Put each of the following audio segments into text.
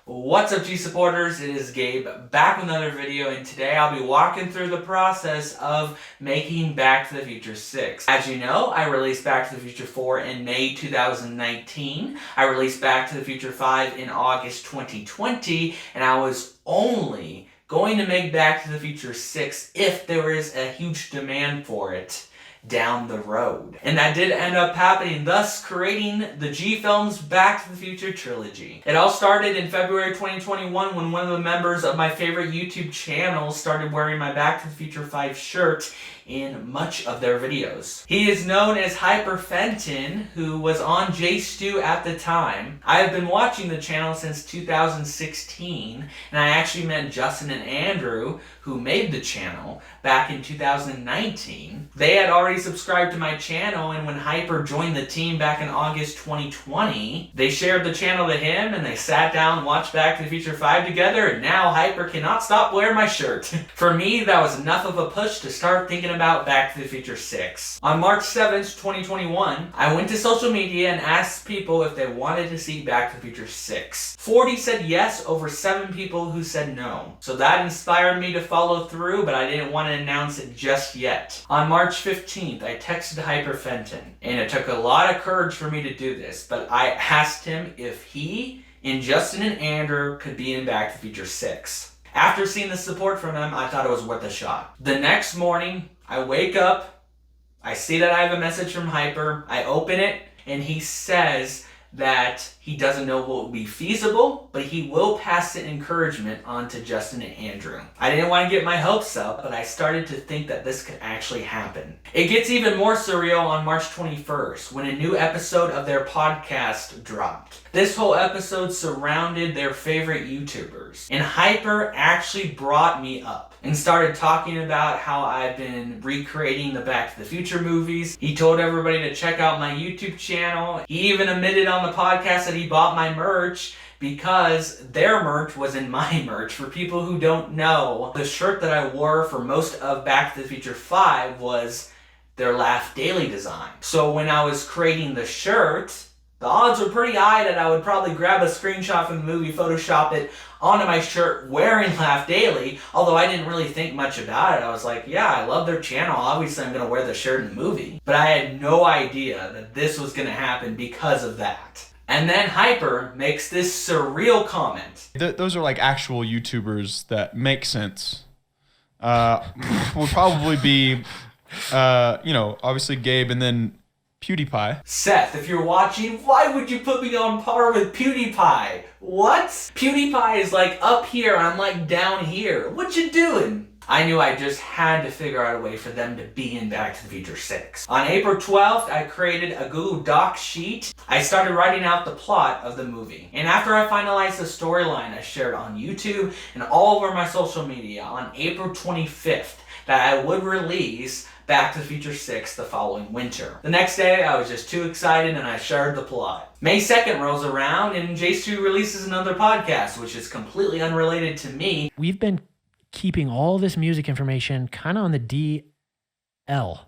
What's up, G supporters? It is Gabe back with another video, and today I'll be walking through the process of making Back to the Future 6. As you know, I released Back to the Future 4 in May 2019. I released Back to the Future 5 in August 2020, and I was only going to make Back to the Future 6 if there is a huge demand for it down the road. And that did end up happening, thus creating the G Films Back to the Future trilogy. It all started in February 2021 when one of the members of my favorite YouTube channel started wearing my Back to the Future 5 shirt in much of their videos. He is known as Hyperfenton, who was on J-Stu at the time. I have been watching the channel since 2016, and I actually met Justin and Andrew, who made the channel, back in 2019. They had already subscribed to my channel, and when Hyper joined the team back in August 2020, they shared the channel to him, and they sat down and watched Back to the Future 5 together, and now Hyper cannot stop wearing my shirt. For me, that was enough of a push to start thinking about Back to the Future 6. On March 7th, 2021, I went to social media and asked people if they wanted to see Back to the Future 6. 40 said yes over 7 people who said no. So that inspired me to follow through, but I didn't want to announce it just yet. On March 15th, I texted Hyperfenton, and it took a lot of courage for me to do this, but I asked him if he and Justin and Andrew could be in Back to the Future 6. After seeing the support from him, I thought it was worth a shot. The next morning, I wake up, I see that I have a message from Hyper, I open it, and he says that he doesn't know what will be feasible, but he will pass the encouragement on to Justin and Andrew. I didn't want to get my hopes up, but I started to think that this could actually happen. It gets even more surreal on March 21st, when a new episode of their podcast dropped. This whole episode surrounded their favorite YouTubers, and Hyper actually brought me up and started talking about how I've been recreating the Back to the Future movies. He told everybody to check out my YouTube channel. He even admitted on the podcast that he bought my merch because their merch was in my merch. For people who don't know, the shirt that I wore for most of Back to the Future 5 was their Laugh Daily design. So when I was creating the shirt, the odds were pretty high that I would probably grab a screenshot from the movie, Photoshop it onto my shirt wearing Laugh Daily, although I didn't really think much about it. I was like, yeah, I love their channel. Obviously, I'm going to wear the shirt in the movie. But I had no idea that this was going to happen because of that. And then Hyper makes this surreal comment. Those are like actual YouTubers that make sense. Would probably be, obviously Gabe and then PewDiePie. Seth, if you're watching, why would you put me on par with PewDiePie? What? PewDiePie is like up here and I'm like down here. What you doing? I knew I just had to figure out a way for them to be in Back to the Future 6. On April 12th, I created a Google Doc sheet. I started writing out the plot of the movie. And after I finalized the storyline, I shared on YouTube and all over my social media on April 25th that I would release Back to the Future 6 the following winter. The next day, I was just too excited and I shared the plot. May 2nd rolls around and J-Stu releases another podcast, which is completely unrelated to me. We've been keeping all this music information kind of on the DL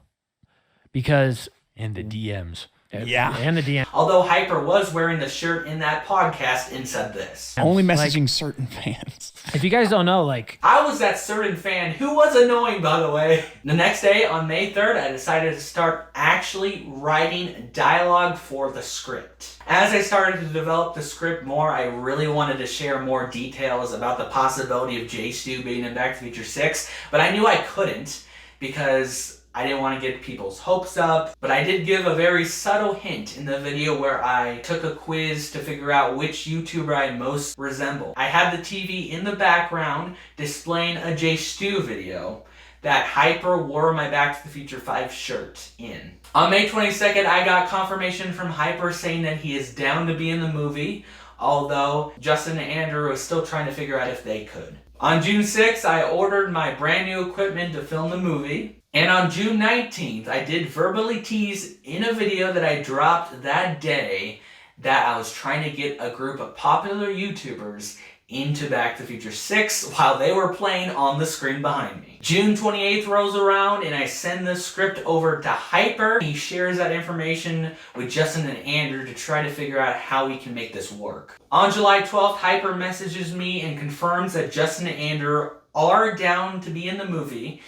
because... And the DMs. Yeah. And the DM. Although Hyper was wearing the shirt in that podcast and said this. Only messaging certain fans. If you guys don't know, I was that certain fan who was annoying, by the way. The next day, on May 3rd, I decided to start actually writing dialogue for the script. As I started to develop the script more, I really wanted to share more details about the possibility of J-Stu being in Back to the Future 6, but I knew I couldn't because I didn't want to get people's hopes up, but I did give a very subtle hint in the video where I took a quiz to figure out which YouTuber I most resemble. I had the TV in the background displaying a J-Stu video that Hyper wore my Back to the Future 5 shirt in. On May 22nd, I got confirmation from Hyper saying that he is down to be in the movie, although Justin and Andrew are still trying to figure out if they could. On June 6th, I ordered my brand new equipment to film the movie. And on June 19th, I did verbally tease in a video that I dropped that day that I was trying to get a group of popular YouTubers into Back to the Future 6 while they were playing on the screen behind me. June 28th rolls around and I send the script over to Hyper. He shares that information with Justin and Andrew to try to figure out how we can make this work. On July 12th, Hyper messages me and confirms that Justin and Andrew are down to be in the movie,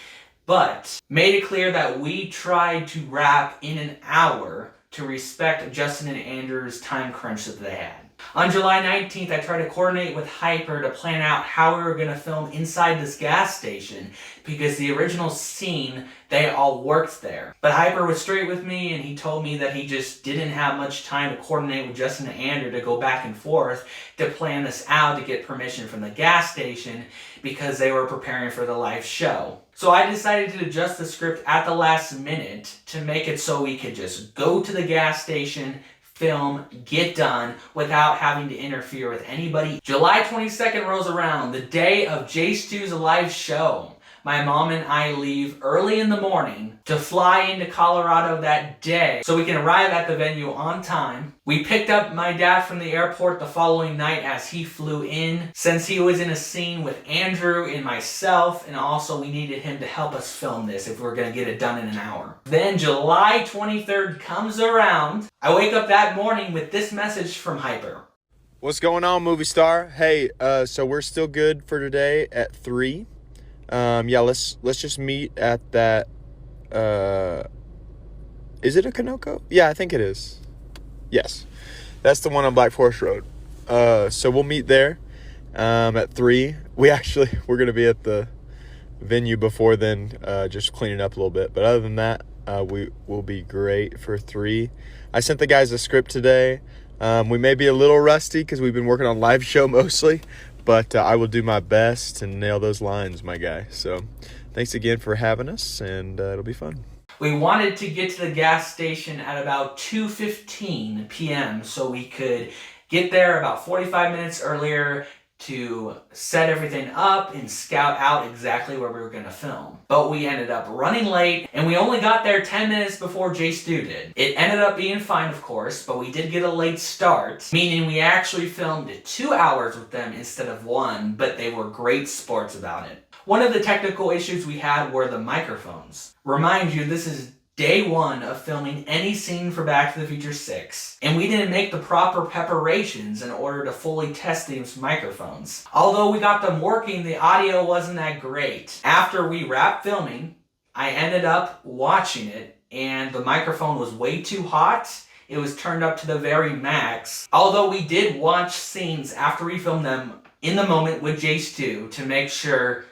but made it clear that we tried to wrap in an hour to respect Justin and Andrew's time crunch that they had. On July 19th, I tried to coordinate with Hyper to plan out how we were going to film inside this gas station because the original scene, they all worked there. But Hyper was straight with me and he told me that he just didn't have much time to coordinate with Justin and Andrew to go back and forth to plan this out to get permission from the gas station because they were preparing for the live show. So I decided to adjust the script at the last minute to make it so we could just go to the gas station, film, get done without having to interfere with anybody. July 22nd rolls around, the day of J Stu's live show. My mom and I leave early in the morning to fly into Colorado that day so we can arrive at the venue on time. We picked up my dad from the airport the following night as he flew in, since he was in a scene with Andrew and myself, and also we needed him to help us film this if we were going to get it done in an hour. Then July 23rd comes around. I wake up that morning with this message from Hyper. What's going on, movie star? Hey, so we're still good for today at 3. Yeah, let's just meet at that, is it a Kanoko? Yeah, I think it is. Yes, that's the one on Black Forest Road. So we'll meet there, at 3. We're going to be at the venue before then, just cleaning up a little bit. But other than that, we will be great for 3. I sent the guys a script today. We may be a little rusty because we've been working on live show mostly. But I will do my best to nail those lines, my guy. So thanks again for having us, and it'll be fun. We wanted to get to the gas station at about 2:15 p.m. so we could get there about 45 minutes earlier to set everything up and scout out exactly where we were going to film. But we ended up running late, and we only got there 10 minutes before J Stu did. It ended up being fine, of course, but we did get a late start, meaning we actually filmed 2 hours with them instead of 1, but they were great sports about it. One of the technical issues we had were the microphones. Remind you, this is day 1 of filming any scene for Back to the Future 6, and we didn't make the proper preparations in order to fully test these microphones. Although we got them working, the audio wasn't that great. After we wrapped filming, I ended up watching it, and the microphone was way too hot. It was turned up to the very max. Although we did watch scenes after we filmed them in the moment with J Stu to make sure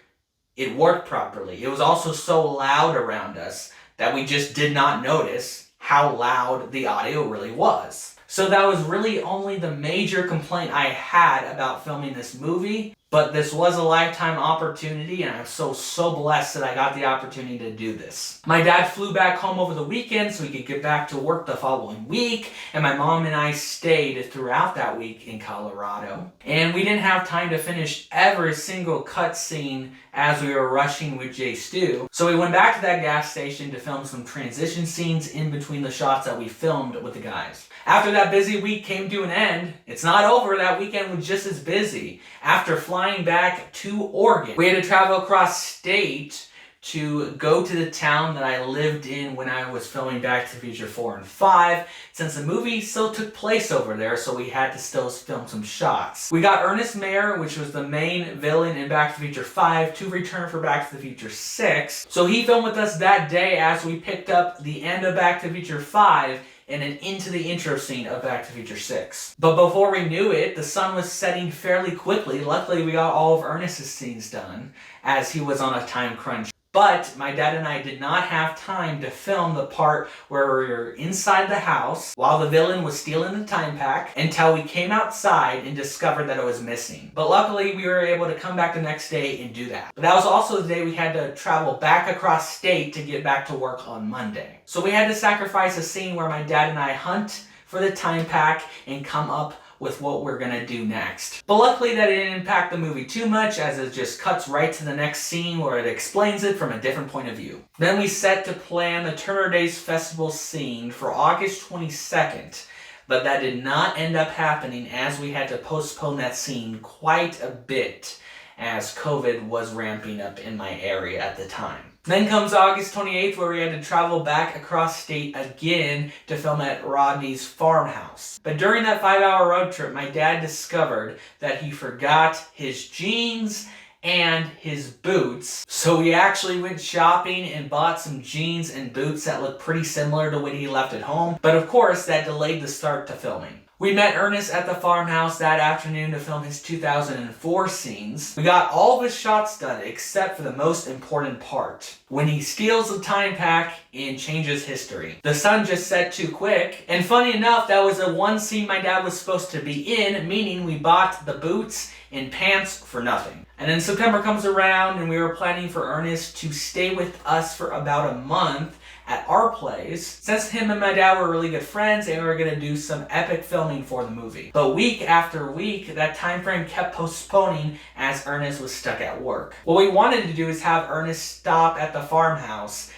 it worked properly. It was also so loud around us that we just did not notice how loud the audio really was. So that was really only the major complaint I had about filming this movie, but this was a lifetime opportunity and I'm so blessed that I got the opportunity to do this. My dad flew back home over the weekend so he could get back to work the following week, and my mom and I stayed throughout that week in Colorado. And we didn't have time to finish every single cutscene as we were rushing with J Stu. So we went back to that gas station to film some transition scenes in between the shots that we filmed with the guys. After that busy week came to an end, it's not over, that weekend was just as busy. After flying back to Oregon, we had to travel across state to go to the town that I lived in when I was filming Back to the Future 4 and 5, since the movie still took place over there, so we had to still film some shots. We got Ernest Mayer, which was the main villain in Back to the Future 5, to return for Back to the Future 6. So he filmed with us that day as we picked up the end of Back to the Future 5 and then into the intro scene of Back to the Future 6. But before we knew it, the sun was setting fairly quickly. Luckily, we got all of Ernest's scenes done, as he was on a time crunch. But my dad and I did not have time to film the part where we were inside the house while the villain was stealing the time pack until we came outside and discovered that it was missing. But luckily we were able to come back the next day and do that. But that was also the day we had to travel back across state to get back to work on Monday. So we had to sacrifice a scene where my dad and I hunt for the time pack and come up with what we're gonna do next. But luckily that didn't impact the movie too much, as it just cuts right to the next scene where it explains it from a different point of view. Then we set to plan the Turner Days Festival scene for August 22nd. But that did not end up happening, as we had to postpone that scene quite a bit as COVID was ramping up in my area at the time. Then comes August 28th, where we had to travel back across state again to film at Rodney's farmhouse. But during that 5-hour road trip, my dad discovered that he forgot his jeans and his boots. So we actually went shopping and bought some jeans and boots that looked pretty similar to what he left at home. But of course, that delayed the start to filming. We met Ernest at the farmhouse that afternoon to film his 2004 scenes. We got all of his shots done except for the most important part, when he steals the time pack and changes history. The sun just set too quick, and funny enough, that was the one scene my dad was supposed to be in, meaning we bought the boots and pants for nothing. And then September comes around and we were planning for Ernest to stay with us for about a month at our place, since him and my dad were really good friends and we were going to do some epic filming for the movie. But week after week, that time frame kept postponing as Ernest was stuck at work. What we wanted to do is have Ernest stop at the farmhouse,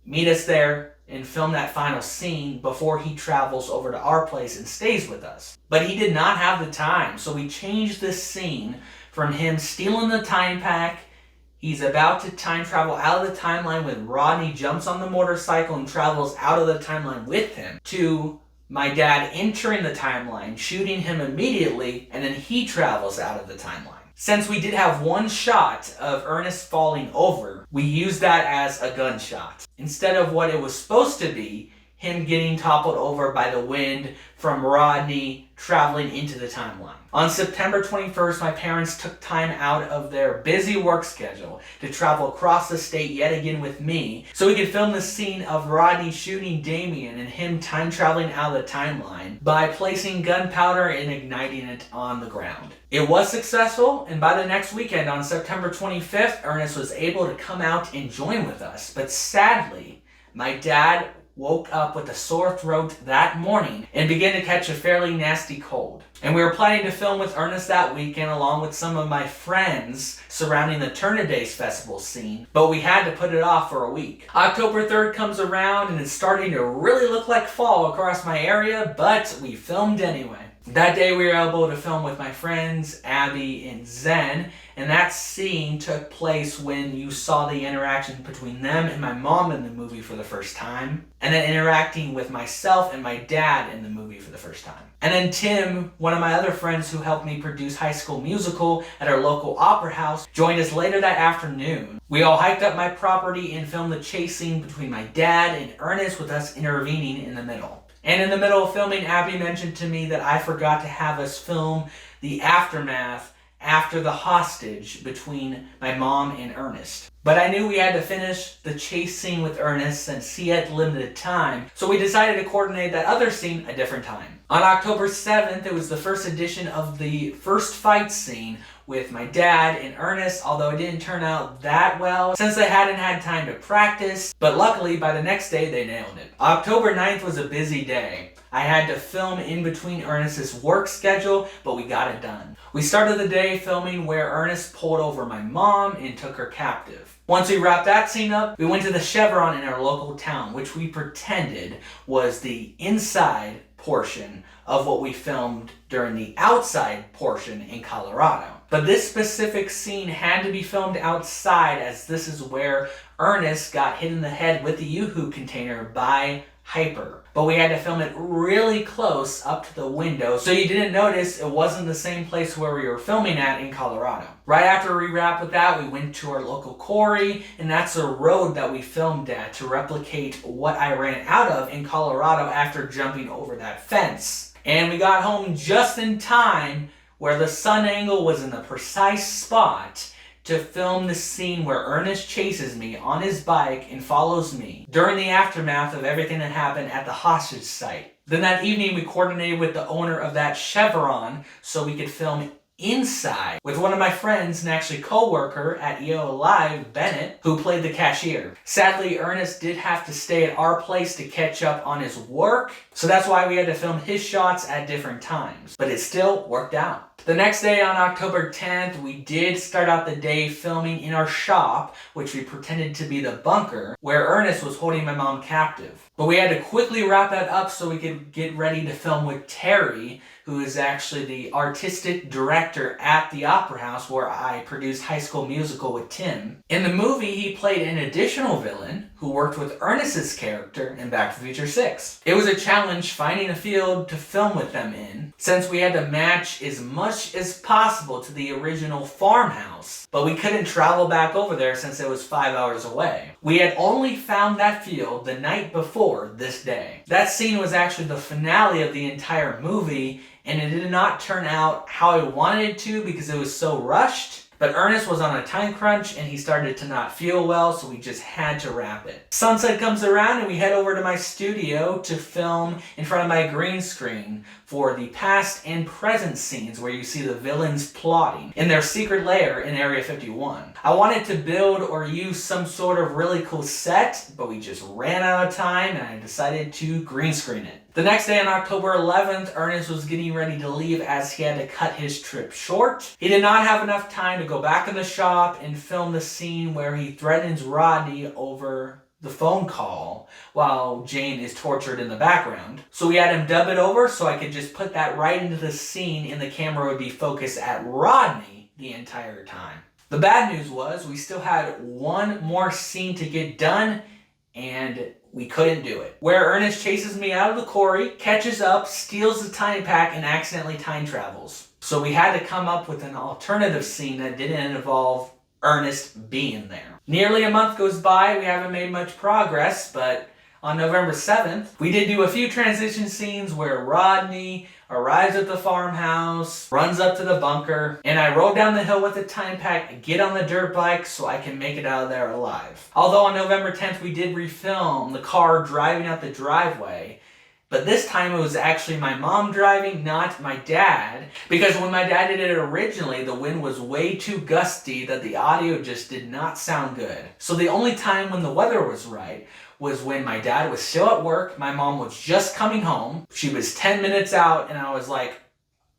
meet us there, and film that final scene before he travels over to our place and stays with us. But he did not have the time, so we changed this scene from him stealing the time pack. He's about to time travel out of the timeline when Rodney jumps on the motorcycle and travels out of the timeline with him, to my dad entering the timeline, shooting him immediately, and then he travels out of the timeline. Since we did have one shot of Ernest falling over, we used that as a gunshot, instead of what it was supposed to be, him getting toppled over by the wind from Rodney traveling into the timeline. On September 21st, my parents took time out of their busy work schedule to travel across the state yet again with me, so we could film the scene of Rodney shooting Damien and him time traveling out of the timeline by placing gunpowder and igniting it on the ground. It was successful, and by the next weekend, on September 25th, Ernest was able to come out and join with us. But sadly, my dad woke up with a sore throat that morning and began to catch a fairly nasty cold. And we were planning to film with Ernest that weekend along with some of my friends surrounding the Turner Days Festival scene, but we had to put it off for a week. October 3rd comes around and it's starting to really look like fall across my area, but we filmed anyway. That day we were able to film with my friends Abby and Zen, and that scene took place when you saw the interaction between them and my mom in the movie for the first time, and then interacting with myself and my dad in the movie for the first time. And then Tim, one of my other friends who helped me produce High School Musical at our local opera house, joined us later that afternoon. We all hiked up my property and filmed the chase scene between my dad and Ernest, with us intervening in the middle. And in the middle of filming, Abby mentioned to me that I forgot to have us film the aftermath after the hostage between my mom and Ernest. But I knew we had to finish the chase scene with Ernest since he had limited time, so we decided to coordinate that other scene a different time. On October 7th, it was the first edition of the first fight scene with my dad and Ernest, although it didn't turn out that well since they hadn't had time to practice, but luckily by the next day they nailed it. October 9th was a busy day. I had to film in between Ernest's work schedule, but we got it done. We started the day filming where Ernest pulled over my mom and took her captive. Once we wrapped that scene up, we went to the Chevron in our local town, which we pretended was the inside portion of what we filmed during the outside portion in Colorado. But this specific scene had to be filmed outside, as this is where Ernest got hit in the head with the Yoo-hoo container by Hyper. But we had to film it really close up to the window, so you didn't notice it wasn't the same place where we were filming at in Colorado. Right after we wrapped with that, we went to our local quarry, and that's a road that we filmed at to replicate what I ran out of in Colorado after jumping over that fence. And we got home just in time where the sun angle was in the precise spot to film the scene where Ernest chases me on his bike and follows me during the aftermath of everything that happened at the hostage site. Then that evening we coordinated with the owner of that Chevron so we could film inside with one of my friends and actually co-worker at EO Live, Bennett, who played the cashier. Sadly, Ernest did have to stay at our place to catch up on his work, so that's why we had to film his shots at different times, but it still worked out. The next day on October 10th, we did start out the day filming in our shop, which we pretended to be the bunker, where Ernest was holding my mom captive. But we had to quickly wrap that up so we could get ready to film with Terry, who is actually the artistic director at the Opera House where I produced High School Musical with Tim. In the movie, he played an additional villain who worked with Ernest's character in Back to the Future 6. It was a challenge finding a field to film with them in, since we had to match as much as possible to the original farmhouse, but we couldn't travel back over there since it was 5 hours away. We had only found that field the night before this day. That scene was actually the finale of the entire movie, and it did not turn out how I wanted it to because it was so rushed. But Ernest was on a time crunch and he started to not feel well, so we just had to wrap it. Sunset comes around and we head over to my studio to film in front of my green screen for the past and present scenes where you see the villains plotting in their secret lair in Area 51. I wanted to build or use some sort of really cool set, but we just ran out of time and I decided to green screen it. The next day on October 11th, Ernest was getting ready to leave as he had to cut his trip short. He did not have enough time to go back in the shop and film the scene where he threatens Rodney over the phone call while Jane is tortured in the background. So we had him dub it over so I could just put that right into the scene and the camera would be focused at Rodney the entire time. The bad news was we still had one more scene to get done and we couldn't do it. Where Ernest chases me out of the quarry, catches up, steals the time pack, and accidentally time travels. So we had to come up with an alternative scene that didn't involve Ernest being there. Nearly a month goes by, we haven't made much progress, but on November 7th, we did do a few transition scenes where Rodney arrives at the farmhouse, runs up to the bunker, and I rode down the hill with the time pack, get on the dirt bike so I can make it out of there alive. Although on November 10th, we did refilm the car driving out the driveway, but this time it was actually my mom driving, not my dad, because when my dad did it originally, the wind was way too gusty that the audio just did not sound good. So the only time when the weather was right was when my dad was still at work, my mom was just coming home, she was 10 minutes out, and I was like,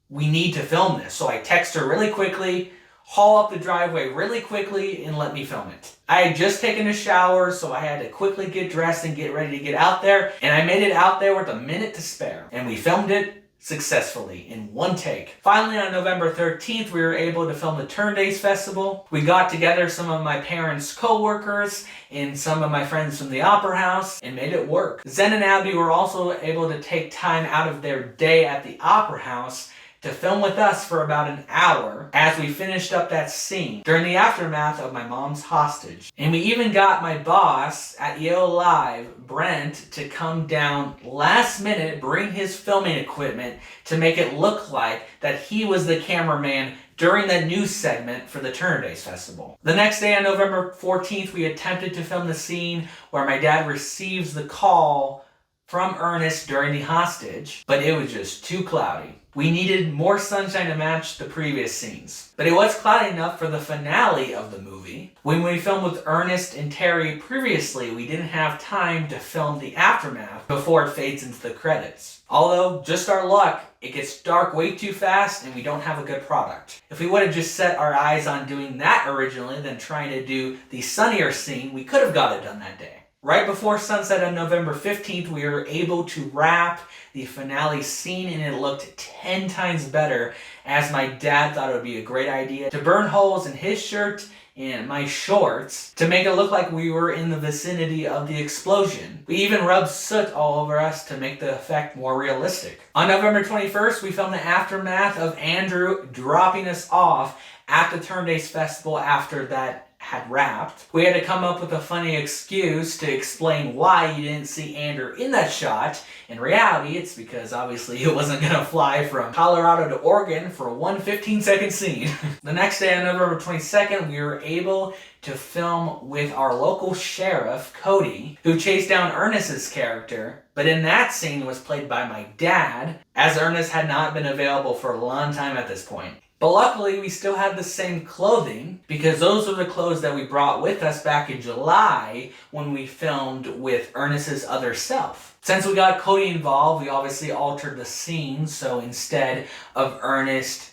we need to film this. So I text her really quickly, haul up the driveway really quickly, and let me film it. I had just taken a shower, so I had to quickly get dressed and get ready to get out there, and I made it out there with a minute to spare. And we filmed it successfully in one take. Finally, on November 13th, we were able to film the Turn Days Festival. We got together some of my parents' co-workers and some of my friends from the Opera House and made it work. Zen and Abby were also able to take time out of their day at the Opera House to film with us for about an hour as we finished up that scene during the aftermath of my mom's hostage. And we even got my boss at Yale Live, Brent, to come down last minute, bring his filming equipment to make it look like that he was the cameraman during the news segment for the Turner Days Festival. The next day on November 14th, we attempted to film the scene where my dad receives the call from Ernest during the hostage, but it was just too cloudy. We needed more sunshine to match the previous scenes. But it was cloudy enough for the finale of the movie. When we filmed with Ernest and Terry previously, we didn't have time to film the aftermath before it fades into the credits. Although, just our luck, it gets dark way too fast and we don't have a good product. If we would have just set our eyes on doing that originally than trying to do the sunnier scene, we could have got it done that day. Right before sunset on November 15th, we were able to wrap the finale scene and it looked 10 times better as my dad thought it would be a great idea to burn holes in his shirt and my shorts to make it look like we were in the vicinity of the explosion. We even rubbed soot all over us to make the effect more realistic. On November 21st, we filmed the aftermath of Andrew dropping us off at the Turn Days Festival after that had wrapped. We had to come up with a funny excuse to explain why you didn't see Andrew in that shot. In reality, it's because obviously it wasn't gonna fly from Colorado to Oregon for one 15-second scene. The next day on November 22nd, we were able to film with our local sheriff, Cody, who chased down Ernest's character, but in that scene was played by my dad, as Ernest had not been available for a long time at this point. But luckily, we still had the same clothing because those were the clothes that we brought with us back in July when we filmed with Ernest's other self. Since we got Cody involved, we obviously altered the scene, so instead of Ernest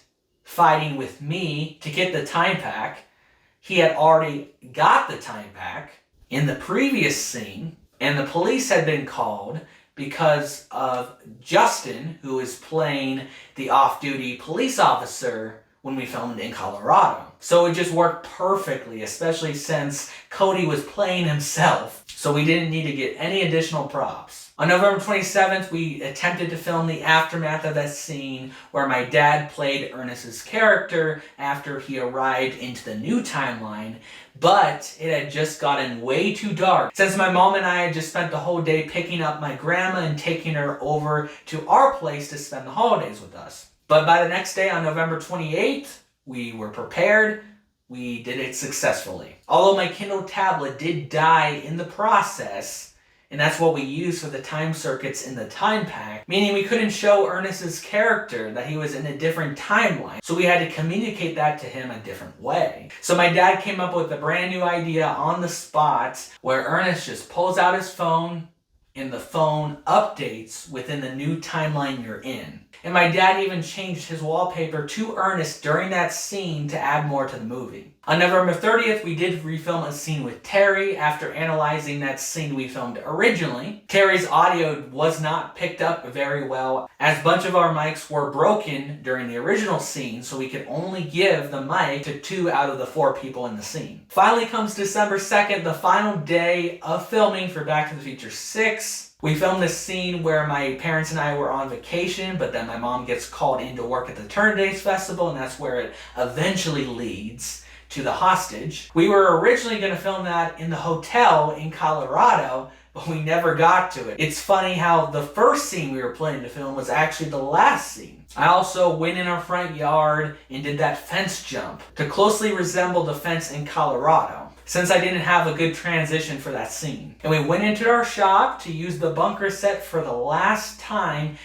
fighting with me to get the time pack. He had already got the time pack in the previous scene, and the police had been called because of Justin, who is playing the off-duty police officer when we filmed in Colorado. So it just worked perfectly, especially since Cody was playing himself. So we didn't need to get any additional props. On November 27th, we attempted to film the aftermath of that scene where my dad played Ernest's character after he arrived into the new timeline, but it had just gotten way too dark since my mom and I had just spent the whole day picking up my grandma and taking her over to our place to spend the holidays with us. But by the next day, on November 28th, we were prepared. We did it successfully. Although my Kindle tablet did die in the process, and that's what we used for the time circuits in the time pack, meaning we couldn't show Ernest's character that he was in a different timeline. So we had to communicate that to him a different way. So my dad came up with a brand new idea on the spot where Ernest just pulls out his phone and the phone updates within the new timeline you're in. And my dad even changed his wallpaper to Ernest during that scene to add more to the movie. On November 30th, we did refilm a scene with Terry after analyzing that scene we filmed originally. Terry's audio was not picked up very well as a bunch of our mics were broken during the original scene, so we could only give the mic to 2 out of the 4 people in the scene. Finally comes December 2nd, the final day of filming for Back to the Future 6. We filmed this scene where my parents and I were on vacation, but then my mom gets called in to work at the Turn Days Festival, and that's where it eventually leads to the hostage. We were originally going to film that in the hotel in Colorado, but we never got to it. It's funny how the first scene we were planning to film was actually the last scene. I also went in our front yard and did that fence jump to closely resemble the fence in Colorado, since I didn't have a good transition for that scene. And we went into our shop to use the bunker set for the last time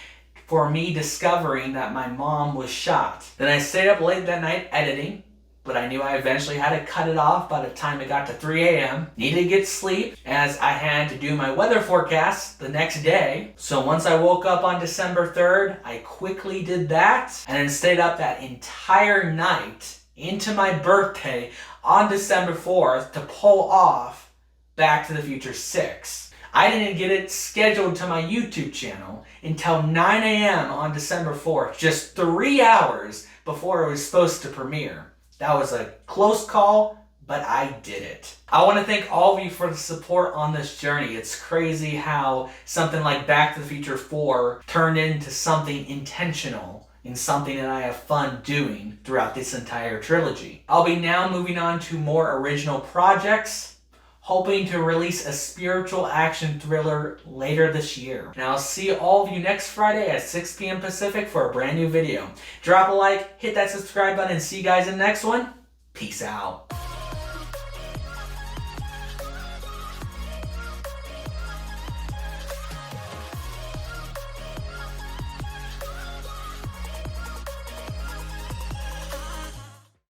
for me discovering that my mom was shot. Then I stayed up late that night editing, but I knew I eventually had to cut it off by the time it got to 3 a.m. Needed to get sleep as I had to do my weather forecast the next day. So once I woke up on December 3rd, I quickly did that and then stayed up that entire night into my birthday on December 4th to pull off Back to the Future 6. I didn't get it scheduled to my YouTube channel until 9 a.m. on December 4th, just 3 hours before it was supposed to premiere. That was a close call, but I did it. I want to thank all of you for the support on this journey. It's crazy how something like Back to the Future 4 turned into something intentional and something that I have fun doing throughout this entire trilogy. I'll be now moving on to more original projects, hoping to release a spiritual action thriller later this year. And I'll see all of you next Friday at 6 p.m. Pacific for a brand new video. Drop a like, hit that subscribe button, and see you guys in the next one. Peace out.